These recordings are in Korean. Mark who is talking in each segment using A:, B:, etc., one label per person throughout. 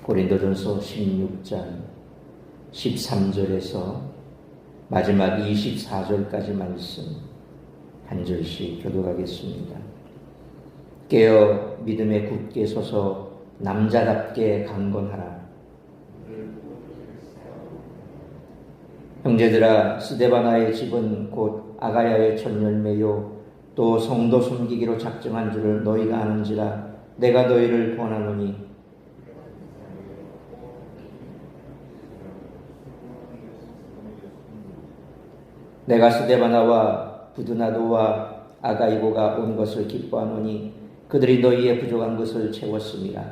A: 고린도전서 16장 13절에서 마지막 24절까지 말씀 한 절씩 교독하겠습니다. 깨어 믿음에 굳게 서서 남자답게 강건하라. 형제들아, 스데바나의 집은 곧 아가야의 첫 열매요 또 성도 섬기기로 작정한 줄을 너희가 아는지라. 내가 너희를 권하노니 내가 스데바나와 부드나도와 아가이고가 온 것을 기뻐하노니 그들이 너희의 부족한 것을 채웠습니다.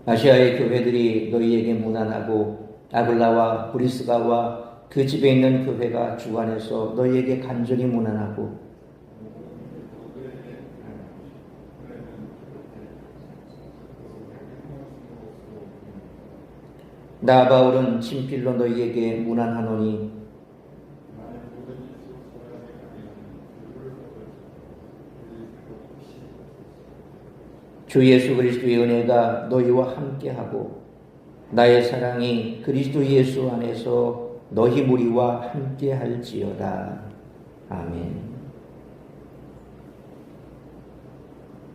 A: 아시아의 교회들이 너희에게 무난하고 아글라와 브리스가와 그 집에 있는 교회가 주 안에서 너희에게 간절히 무난하고 나 바울은 친필로 너희에게 문안하노니 주 예수 그리스도의 은혜가 너희와 함께하고 나의 사랑이 그리스도 예수 안에서 너희 무리와 함께할지어다. 아멘.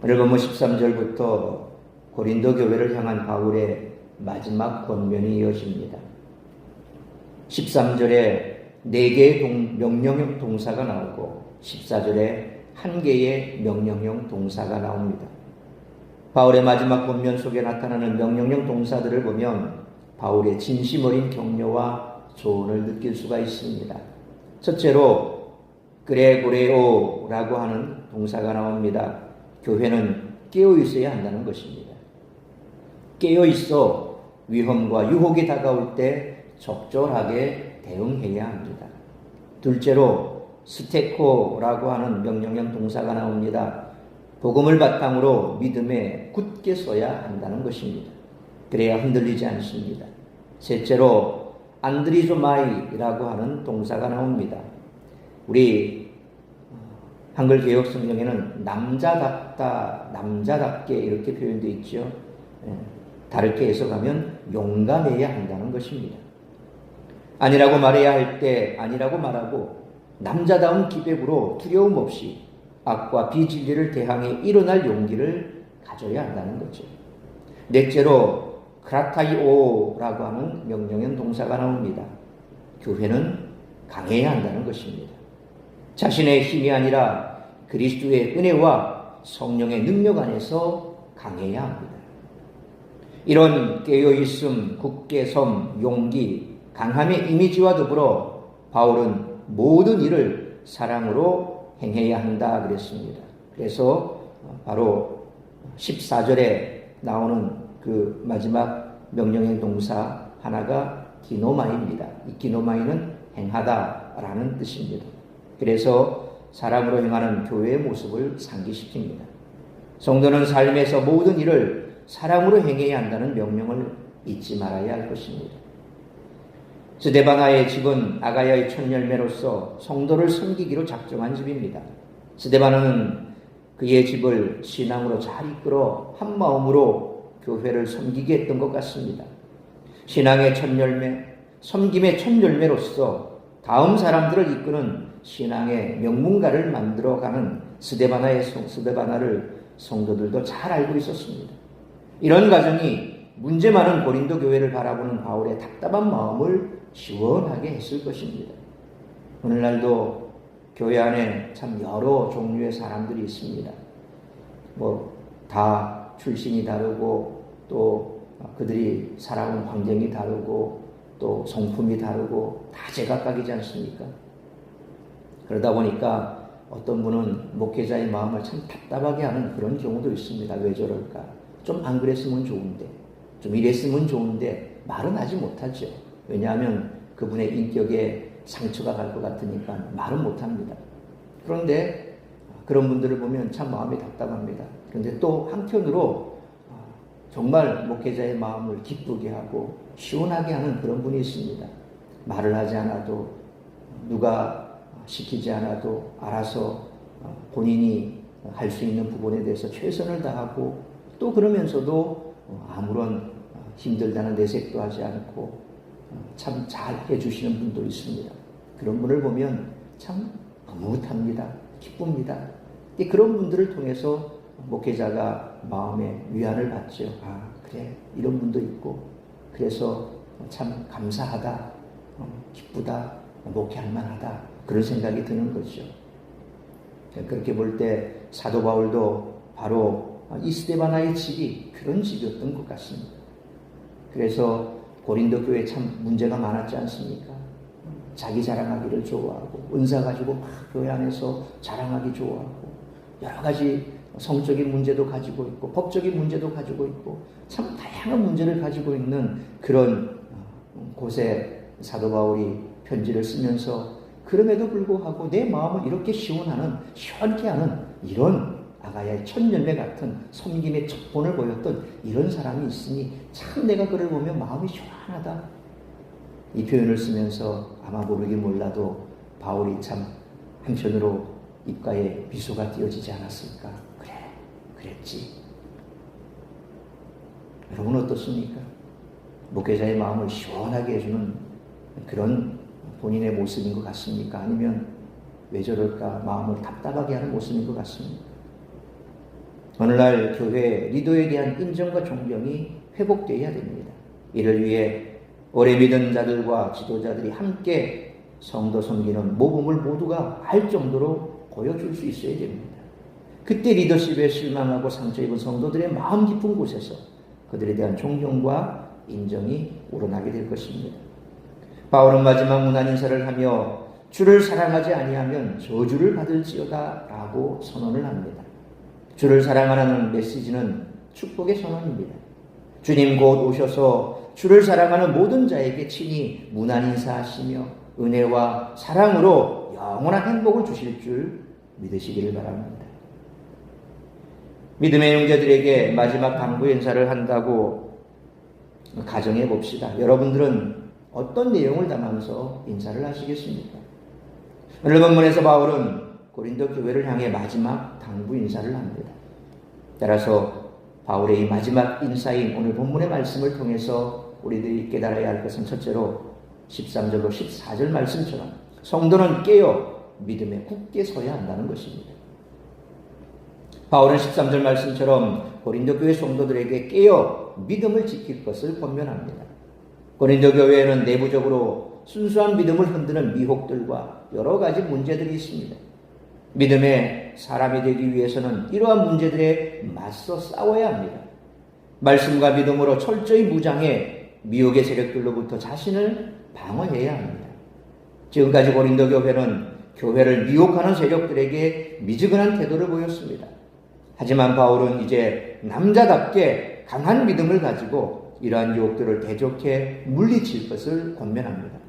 A: 오늘 본문 13절부터 고린도 교회를 향한 바울의 마지막 권면이 이어집니다. 13절에 4개의 명령형 동사가 나오고 14절에 1개의 명령형 동사가 나옵니다. 바울의 마지막 권면 속에 나타나는 명령형 동사들을 보면 바울의 진심 어린 격려와 조언을 느낄 수가 있습니다. 첫째로 그레고레오라고 하는 동사가 나옵니다. 교회는 깨어 있어야 한다는 것입니다. 깨어 있어 위험과 유혹이 다가올 때 적절하게 대응해야 합니다. 둘째로 스테코라고 하는 명령형 동사가 나옵니다. 복음을 바탕으로 믿음에 굳게 서야 한다는 것입니다. 그래야 흔들리지 않습니다. 셋째로 안드리조마이라고 하는 동사가 나옵니다. 우리 한글 개역 성경에는 남자답다, 남자답게 이렇게 표현되어 있죠. 다르게 해석하면 용감해야 한다는 것입니다. 아니라고 말해야 할 때 아니라고 말하고 남자다운 기백으로 두려움 없이 악과 비진리를 대항해 일어날 용기를 가져야 한다는 거죠. 넷째로 크라타이오라고 하는 명령형 동사가 나옵니다. 교회는 강해야 한다는 것입니다. 자신의 힘이 아니라 그리스도의 은혜와 성령의 능력 안에서 강해야 합니다. 이런 깨어있음, 굳게 섬, 용기, 강함의 이미지와 더불어 바울은 모든 일을 사랑으로 행해야 한다 그랬습니다. 그래서 바로 14절에 나오는 그 마지막 명령의 동사 하나가 기노마이입니다. 이 기노마이는 행하다라는 뜻입니다. 그래서 사랑으로 행하는 교회의 모습을 상기시킵니다. 성도는 삶에서 모든 일을 사랑으로 행해야 한다는 명령을 잊지 말아야 할 것입니다. 스데바나의 집은 아가야의 첫 열매로서 성도를 섬기기로 작정한 집입니다. 스데바나는 그의 집을 신앙으로 잘 이끌어 한 마음으로 교회를 섬기게 했던 것 같습니다. 신앙의 첫 열매, 섬김의 첫 열매로서 다음 사람들을 이끄는 신앙의 명문가를 만들어가는 스데바나를 성도들도 잘 알고 있었습니다. 이런 과정이 문제 많은 고린도 교회를 바라보는 바울의 답답한 마음을 시원하게 했을 것입니다. 오늘날도 교회 안에 참 여러 종류의 사람들이 있습니다. 다 출신이 다르고 또 그들이 살아온 환경이 다르고 또 성품이 다르고 다 제각각이지 않습니까? 그러다 보니까 어떤 분은 목회자의 마음을 참 답답하게 하는 그런 경우도 있습니다. 왜 저럴까? 좀 안 그랬으면 좋은데, 좀 이랬으면 좋은데 말은 하지 못하죠. 왜냐하면 그분의 인격에 상처가 갈 것 같으니까 말은 못합니다. 그런데 그런 분들을 보면 참 마음이 답답합니다. 그런데 또 한편으로 정말 목회자의 마음을 기쁘게 하고 시원하게 하는 그런 분이 있습니다. 말을 하지 않아도 누가 시키지 않아도 알아서 본인이 할 수 있는 부분에 대해서 최선을 다하고 또 그러면서도 아무런 힘들다는 내색도 하지 않고 참 잘 해주시는 분도 있습니다. 그런 분을 보면 참 흐뭇합니다. 기쁩니다. 그런 분들을 통해서 목회자가 마음의 위안을 받죠. 아, 그래, 이런 분도 있고 그래서 참 감사하다, 기쁘다, 목회할 만하다, 그런 생각이 드는 거죠. 그렇게 볼 때 사도 바울도 바로 이 스데바나의 집이 그런 집이었던 것 같습니다. 그래서 고린도 교회에 참 문제가 많았지 않습니까? 자기 자랑하기를 좋아하고 은사 가지고 막 교회 안에서 자랑하기 좋아하고 여러 가지 성적인 문제도 가지고 있고 법적인 문제도 가지고 있고 참 다양한 문제를 가지고 있는 그런 곳에 사도 바울이 편지를 쓰면서 그럼에도 불구하고 내 마음을 이렇게 시원케 하는 이런 아가야의 첫열매 같은 섬김의 첩본을 보였던 이런 사람이 있으니 참 내가 그를 보면 마음이 시원하다. 이 표현을 쓰면서 아마 모르긴 몰라도 바울이 참 한편으로 입가에 미소가 띄어지지 않았을까. 그래, 그랬지. 여러분 어떻습니까? 목회자의 마음을 시원하게 해주는 그런 본인의 모습인 것 같습니까? 아니면 왜 저럴까 마음을 답답하게 하는 모습인 것 같습니까? 오늘날 교회 리더에 대한 인정과 존경이 회복되어야 됩니다. 이를 위해 오래 믿은 자들과 지도자들이 함께 성도 섬기는 모범을 모두가 알 정도로 보여줄 수 있어야 됩니다. 그때 리더십에 실망하고 상처 입은 성도들의 마음 깊은 곳에서 그들에 대한 존경과 인정이 우러나게 될 것입니다. 바울은 마지막 문안 인사를 하며 주를 사랑하지 아니하면 저주를 받을지어다 라고 선언을 합니다. 주를 사랑하라는 메시지는 축복의 선언입니다. 주님 곧 오셔서 주를 사랑하는 모든 자에게 친히 문안 인사하시며 은혜와 사랑으로 영원한 행복을 주실 줄 믿으시기를 바랍니다. 믿음의 형제들에게 마지막 당부 인사를 한다고 가정해 봅시다. 여러분들은 어떤 내용을 담아서 인사를 하시겠습니까? 오늘 본문에서 바울은 고린도 교회를 향해 마지막 당부 인사를 합니다. 따라서 바울의 이 마지막 인사인 오늘 본문의 말씀을 통해서 우리들이 깨달아야 할 것은 첫째로 13절로 14절 말씀처럼 성도는 깨어 믿음에 굳게 서야 한다는 것입니다. 바울은 13절 말씀처럼 고린도 교회 성도들에게 깨어 믿음을 지킬 것을 권면합니다. 고린도 교회에는 내부적으로 순수한 믿음을 흔드는 미혹들과 여러 가지 문제들이 있습니다. 믿음의 사람이 되기 위해서는 이러한 문제들에 맞서 싸워야 합니다. 말씀과 믿음으로 철저히 무장해 미혹의 세력들로부터 자신을 방어해야 합니다. 지금까지 고린도 교회는 교회를 미혹하는 세력들에게 미지근한 태도를 보였습니다. 하지만 바울은 이제 남자답게 강한 믿음을 가지고 이러한 유혹들을 대적해 물리칠 것을 권면합니다.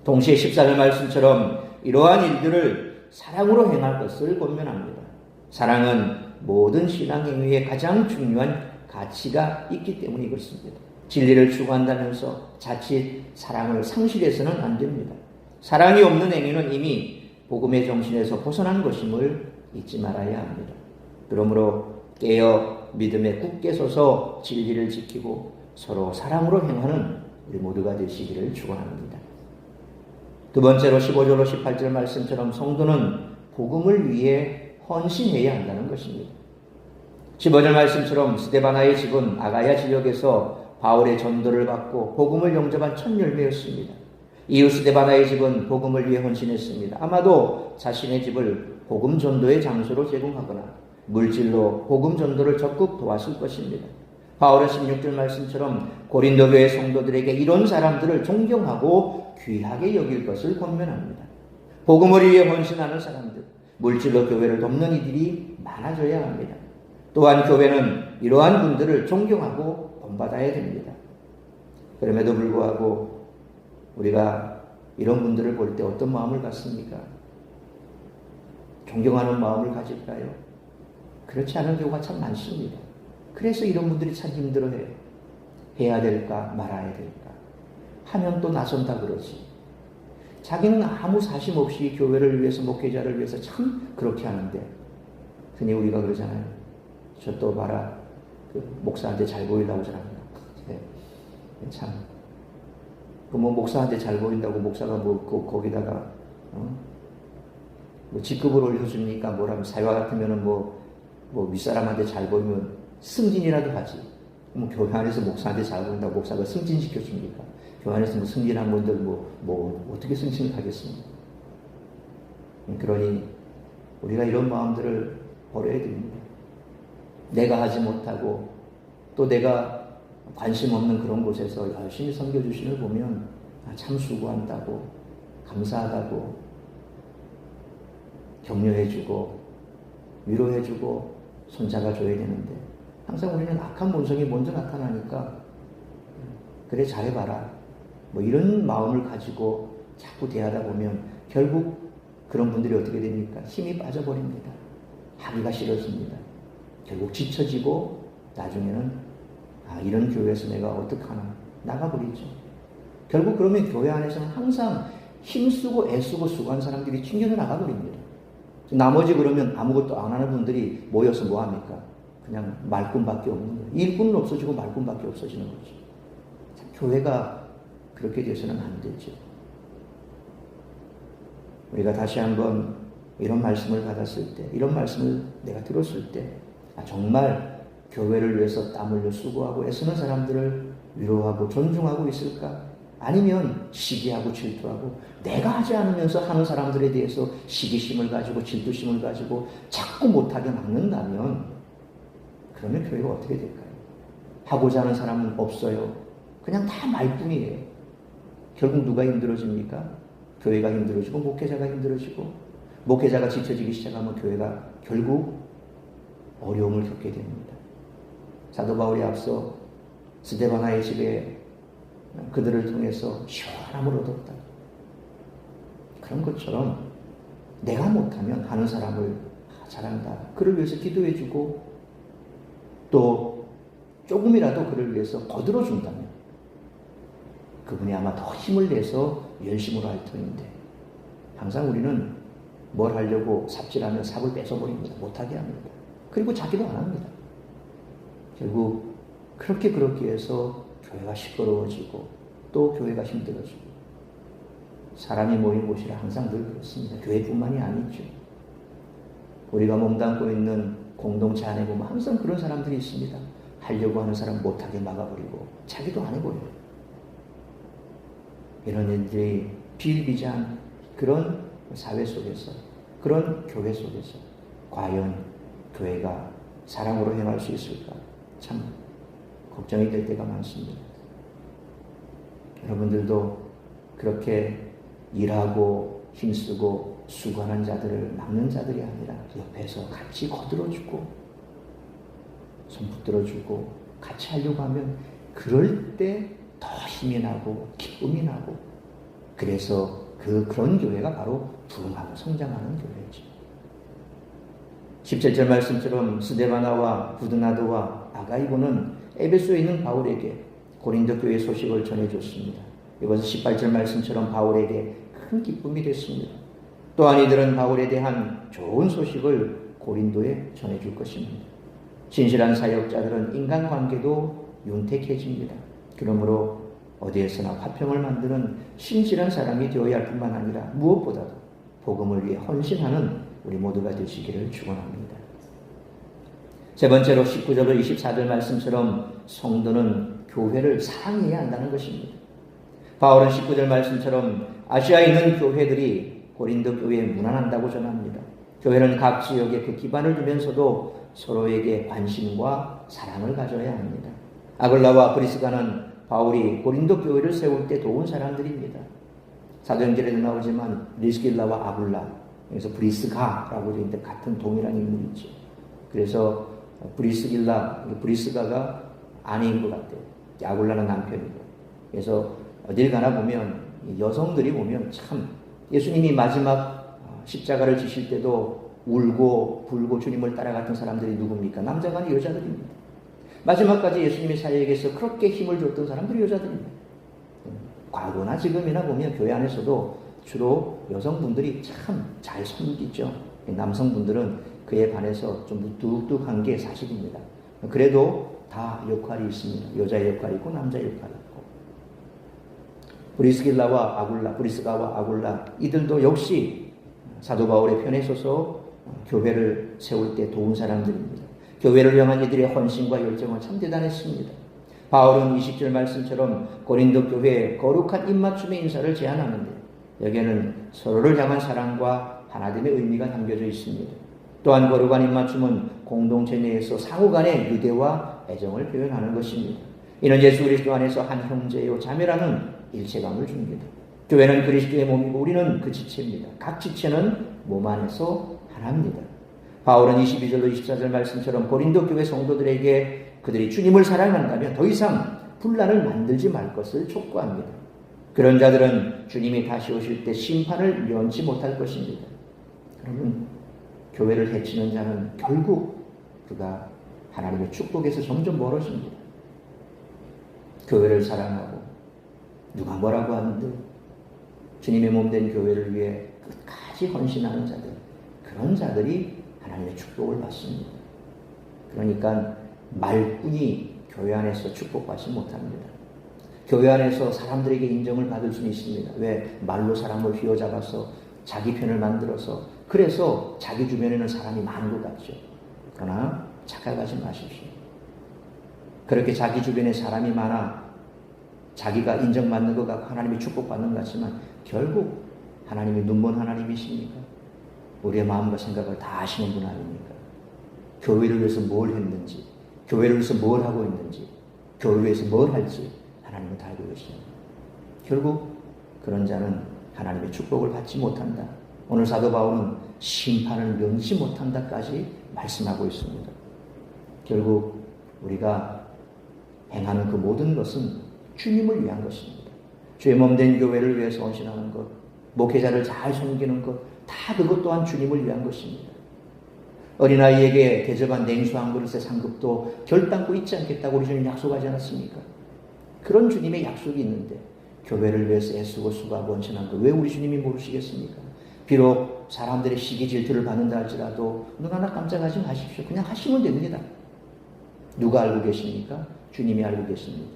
A: 동시에 14절 말씀처럼 이러한 일들을 사랑으로 행할 것을 권면합니다. 사랑은 모든 신앙 행위에 가장 중요한 가치가 있기 때문에 그렇습니다. 진리를 추구한다면서 자칫 사랑을 상실해서는 안 됩니다. 사랑이 없는 행위는 이미 복음의 정신에서 벗어난 것임을 잊지 말아야 합니다. 그러므로 깨어 믿음에 굳게 서서 진리를 지키고 서로 사랑으로 행하는 우리 모두가 되시기를 축원합니다. 두 번째로 15절로 18절 말씀처럼 성도는 복음을 위해 헌신해야 한다는 것입니다. 15절 말씀처럼 스데바나의 집은 아가야 지역에서 바울의 전도를 받고 복음을 영접한 첫 열매였습니다. 이후 스데바나의 집은 복음을 위해 헌신했습니다. 아마도 자신의 집을 복음 전도의 장소로 제공하거나 물질로 복음 전도를 적극 도왔을 것입니다. 바울은 16절 말씀처럼 고린도 교회 성도들에게 이런 사람들을 존경하고 귀하게 여길 것을 권면합니다. 복음을 위해 헌신하는 사람들, 물질로 교회를 돕는 이들이 많아져야 합니다. 또한 교회는 이러한 분들을 존경하고 본받아야 됩니다. 그럼에도 불구하고 우리가 이런 분들을 볼 때 어떤 마음을 갖습니까? 존경하는 마음을 가질까요? 그렇지 않은 경우가 참 많습니다. 그래서 이런 분들이 참 힘들어해요. 해야 될까 말아야 될까 하면 또 나선다 그러지. 자기는 아무 사심 없이 교회를 위해서, 목회자를 위해서 참 그렇게 하는데, 흔히 우리가 그러잖아요. 저 또 봐라, 그 목사한테 잘 보이려고 저랍니다. 네. 참, 그 뭐 목사한테 잘 보인다고 목사가 거기다가 뭐 직급을 올려줍니까? 뭐라면 사회와 같으면은 뭐 윗사람한테 잘 보이면 승진이라도 하지. 뭐 교회 안에서 목사한테 잘 보인다고 목사가 승진시켜줍니까? 교회 안에서 뭐 승진한 분들 뭐 어떻게 승진하겠습니까? 그러니 우리가 이런 마음들을 버려야 됩니다. 내가 하지 못하고 또 내가 관심 없는 그런 곳에서 열심히 섬겨주시는 걸 보면 참 수고한다고, 감사하다고 격려해주고 위로해주고 손잡아줘야 되는데, 항상 우리는 악한 본성이 먼저 나타나니까 그래 잘해봐라 뭐 이런 마음을 가지고 자꾸 대하다 보면 결국 그런 분들이 어떻게 됩니까? 힘이 빠져버립니다. 하기가 싫어집니다. 결국 지쳐지고 나중에는 이런 교회에서 내가 어떡하나 나가버리죠. 결국 그러면 교회 안에서는 항상 힘쓰고 애쓰고 수고한 사람들이 튕겨져 나가버립니다. 나머지 그러면 아무것도 안 하는 분들이 모여서 뭐합니까? 그냥 말꾼밖에 없는 거예요. 일꾼은 없어지고 말꾼밖에 없어지는 거죠. 참, 교회가 그렇게 돼서는 안 되죠. 우리가 다시 한번 이런 말씀을 받았을 때, 이런 말씀을 내가 들었을 때, 정말 교회를 위해서 땀 흘려 수고하고 애쓰는 사람들을 위로하고 존중하고 있을까? 아니면 시기하고 질투하고 내가 하지 않으면서 하는 사람들에 대해서 시기심을 가지고 질투심을 가지고 자꾸 못하게 막는다면, 그러면 교회가 어떻게 될까요? 하고자 하는 사람은 없어요. 그냥 다 말뿐이에요. 결국 누가 힘들어집니까? 교회가 힘들어지고 목회자가 힘들어지고, 목회자가 지쳐지기 시작하면 교회가 결국 어려움을 겪게 됩니다. 사도 바울이 앞서 스데바나의 집에 그들을 통해서 시원함을 얻었다. 그런 것처럼 내가 못하면 하는 사람을 잘한다. 그를 위해서 기도해주고 또 조금이라도 그를 위해서 거들어준다면 그분이 아마 더 힘을 내서 열심으로 할 터인데, 항상 우리는 뭘 하려고 삽질하면 삽을 뺏어버립니다. 못하게 합니다. 그리고 자기도 안 합니다. 결국 그렇게 해서 교회가 시끄러워지고 또 교회가 힘들어지고, 사람이 모인 곳이라 항상 늘 그렇습니다. 교회뿐만이 아니죠. 우리가 몸담고 있는 공동체 안에 보면 항상 그런 사람들이 있습니다. 하려고 하는 사람 못하게 막아버리고 자기도 안 해버려요. 이런 일들이 비일비재한 그런 사회 속에서, 그런 교회 속에서 과연 교회가 사랑으로 행할 수 있을까? 참 걱정이 될 때가 많습니다. 여러분들도 그렇게 일하고 힘쓰고 수고하는 자들을 막는 자들이 아니라 옆에서 같이 거들어주고 손 붙들어주고 같이 하려고 하면 그럴 때 더 힘이 나고 기쁨이 나고, 그래서 그런 교회가 바로 부흥하고 성장하는 교회죠. 17절 말씀처럼 스데바나와 부드나도와 아가이고는 에베소에 있는 바울에게 고린도 교회 소식을 전해줬습니다. 이것은 18절 말씀처럼 바울에게 큰 기쁨이 됐습니다. 또한 이들은 바울에 대한 좋은 소식을 고린도에 전해줄 것입니다. 진실한 사역자들은 인간관계도 윤택해집니다. 그러므로 어디에서나 화평을 만드는 신실한 사람이 되어야 할 뿐만 아니라 무엇보다도 복음을 위해 헌신하는 우리 모두가 되시기를 축원합니다. 세 번째로 19절로 24절 말씀처럼 성도는 교회를 사랑해야 한다는 것입니다. 바울은 19절 말씀처럼 아시아에 있는 교회들이 고린도 교회에 무난한다고 전합니다. 교회는 각 지역에 그 기반을 두면서도 서로에게 관심과 사랑을 가져야 합니다. 아굴라와 브리스가는 바울이 고린도 교회를 세울 때 도운 사람들입니다. 사도행전에도 나오지만 리스길라와 아굴라, 여기서 브리스가라고 되어 있는데 같은 동일한 인물이죠. 그래서 브리스가가 아내인 것 같아요. 아굴라는 남편이고. 그래서 어딜 가나 보면 여성들이 보면 참, 예수님이 마지막 십자가를 지실 때도 울고 불고 주님을 따라갔던 사람들이 누굽니까? 남자가 아니라 여자들입니다. 마지막까지 예수님의 사역에서 그렇게 힘을 줬던 사람들이 여자들입니다. 과거나 지금이나 보면 교회 안에서도 주로 여성분들이 참 잘 섬기죠. 남성분들은 그에 반해서 좀 무뚝뚝한 게 사실입니다. 그래도 다 역할이 있습니다. 여자의 역할이 있고 남자의 역할이 있고. 브리스길라와 아굴라, 브리스가와 아굴라 이들도 역시 사도 바울의 편에 서서 교회를 세울 때 도운 사람들입니다. 교회를 향한 이들의 헌신과 열정은 참 대단했습니다. 바울은 20절 말씀처럼 고린도 교회에 거룩한 입맞춤의 인사를 제안하는데 여기에는 서로를 향한 사랑과 하나됨의 의미가 담겨져 있습니다. 또한 거룩한 입맞춤은 공동체 내에서 상호 간의 유대와 애정을 표현하는 것입니다. 이는 예수 그리스도 안에서 한 형제요 자매라는 일체감을 줍니다. 교회는 그리스도의 몸이고 우리는 그 지체입니다. 각 지체는 몸 안에서 하나입니다. 바울은 22절로 24절 말씀처럼 고린도 교회 성도들에게 그들이 주님을 사랑한다면 더 이상 분란을 만들지 말 것을 촉구합니다. 그런 자들은 주님이 다시 오실 때 심판을 면치 못할 것입니다. 여러분, 교회를 해치는 자는 결국 그가 하나님의 축복에서 점점 멀어집니다. 교회를 사랑하고 누가 뭐라고 하는데 주님의 몸된 교회를 위해 끝까지 헌신하는 자들, 그런 자들이 하나님의 축복을 받습니다. 그러니까 말뿐이 교회 안에서 축복받지 못합니다. 교회 안에서 사람들에게 인정을 받을 수는 있습니다. 왜? 말로 사람을 휘어잡아서 자기 편을 만들어서 그래서 자기 주변에는 사람이 많은 것 같죠. 그러나 착각하지 마십시오. 그렇게 자기 주변에 사람이 많아 자기가 인정받는 것 같고 하나님이 축복받는 것 같지만 결국 하나님이 눈먼 하나님이십니까? 우리의 마음과 생각을 다 아시는 분 아닙니까? 교회를 위해서 뭘 했는지, 교회를 위해서 뭘 하고 있는지, 교회를 위해서 뭘 할지 하나님은 다 알고 계십니다. 결국 그런 자는 하나님의 축복을 받지 못한다. 오늘 사도 바울은 심판을 면치 못한다까지 말씀하고 있습니다. 결국 우리가 행하는 그 모든 것은 주님을 위한 것입니다. 주의 몸된 교회를 위해서 헌신하는 것, 목회자를 잘 섬기는 것, 다 그것 또한 주님을 위한 것입니다. 어린아이에게 대접한 냉수 한 그릇의 상급도 결단코 잊지 않겠다고 우리 주님 약속하지 않았습니까? 그런 주님의 약속이 있는데 교회를 위해서 애쓰고 수고하고 헌신한 것 왜 우리 주님이 모르시겠습니까? 비록 사람들의 시기 질투를 받는다 할지라도 눈 하나 깜짝하지 마십시오. 그냥 하시면 됩니다. 누가 알고 계십니까? 주님이 알고 계십니다.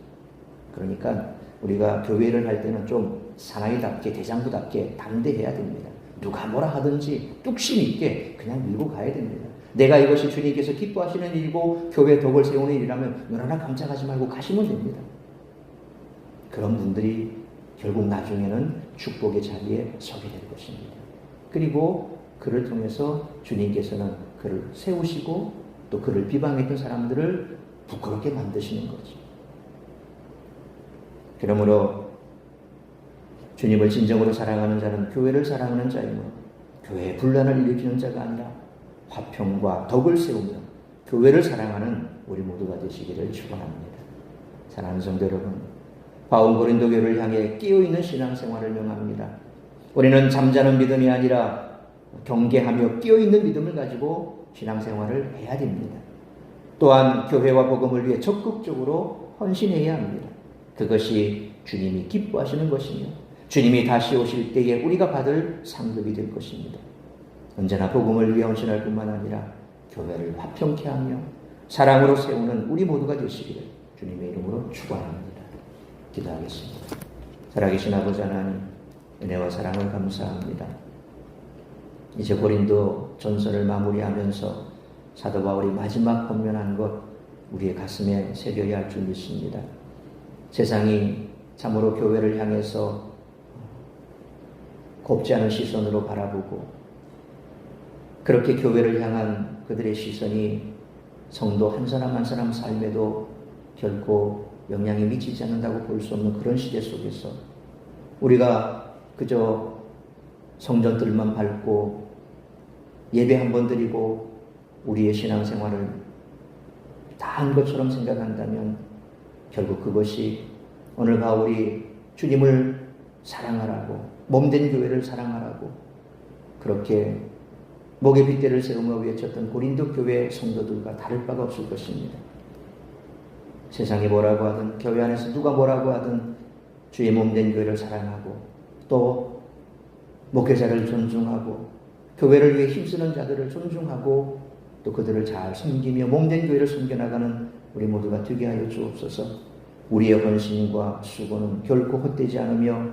A: 그러니까 우리가 교회를 할 때는 좀 사나이답게 대장부답게 담대해야 됩니다. 누가 뭐라 하든지 뚝심 있게 그냥 밀고 가야 됩니다. 내가 이것이 주님께서 기뻐하시는 일이고 교회 덕을 세우는 일이라면 눈 하나 깜짝하지 말고 가시면 됩니다. 그런 분들이 결국 나중에는 축복의 자리에 서게 될 것입니다. 그리고 그를 통해서 주님께서는 그를 세우시고 또 그를 비방했던 사람들을 부끄럽게 만드시는 거죠. 그러므로 주님을 진정으로 사랑하는 자는 교회를 사랑하는 자이므로 교회에 분란을 일으키는 자가 아니라 화평과 덕을 세우며 교회를 사랑하는 우리 모두가 되시기를 축원합니다. 사랑하는 성도 여러분, 바울 고린도 교회를 향해 깨어있는 신앙생활을 명합니다. 우리는 잠자는 믿음이 아니라 경계하며 깨어있는 믿음을 가지고 신앙생활을 해야 됩니다. 또한 교회와 복음을 위해 적극적으로 헌신해야 합니다. 그것이 주님이 기뻐하시는 것이며 주님이 다시 오실 때에 우리가 받을 상급이 될 것입니다. 언제나 복음을 위해 헌신할 뿐만 아니라 교회를 화평케 하며 사랑으로 세우는 우리 모두가 되시기를 주님의 이름으로 축원합니다. 기도하겠습니다. 살아계신 아버지 하나님, 은혜와 사랑을 감사합니다. 이제 고린도 전서를 마무리하면서 사도 바울이 마지막 권면한 것 우리의 가슴에 새겨야 할 줄 믿습니다. 세상이 참으로 교회를 향해서 곱지 않은 시선으로 바라보고 그렇게 교회를 향한 그들의 시선이 성도 한 사람 한 사람 삶에도 결코 영향이 미치지 않는다고 볼 수 없는 그런 시대 속에서 우리가 그저 성전들만 밟고 예배 한 번 드리고 우리의 신앙생활을 다 한 것처럼 생각한다면 결국 그것이 오늘 바울이 주님을 사랑하라고 몸된 교회를 사랑하라고 그렇게 목에 빗대를 세우며 외쳤던 고린도 교회 성도들과 다를 바가 없을 것입니다. 세상이 뭐라고 하든 교회 안에서 누가 뭐라고 하든 주의 몸된 교회를 사랑하고 또 목회자를 존중하고 교회를 위해 힘쓰는 자들을 존중하고 또 그들을 잘 섬기며 몸된 교회를 섬겨나가는 우리 모두가 되게 하여 주옵소서. 우리의 헌신과 수고는 결코 헛되지 않으며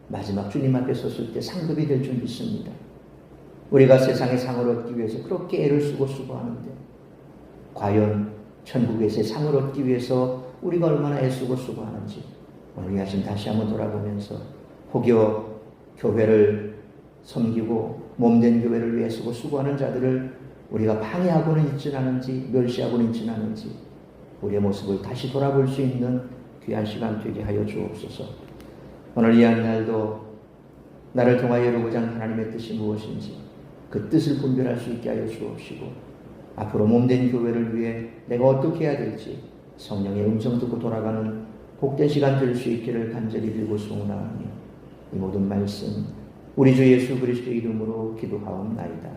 A: 마지막 주님 앞에 섰을 때 상급이 될 줄 믿습니다. 우리가 세상의 상을 얻기 위해서 그렇게 애를 쓰고 수고하는데 과연 천국에서의 상을 얻기 위해서 우리가 얼마나 애쓰고 수고하는지 오늘 이 아침 다시 한번 돌아보면서 혹여 교회를 섬기고 몸된 교회를 위해 쓰고 수고하는 자들을 우리가 방해하고는 있지는 않은지 멸시하고는 있지는 않은지 우리의 모습을 다시 돌아볼 수 있는 귀한 시간 되게 하여 주옵소서. 오늘 이 한 날도 나를 통하여 이루고자 하는 하나님의 뜻이 무엇인지 그 뜻을 분별할 수 있게 하여 주옵시고 앞으로 몸된 교회를 위해 내가 어떻게 해야 될지 성령의 음성 듣고 돌아가는 복된 시간 될 수 있기를 간절히 빌고 소원하오며 이 모든 말씀 우리 주 예수 그리스도의 이름으로 기도하옵나이다.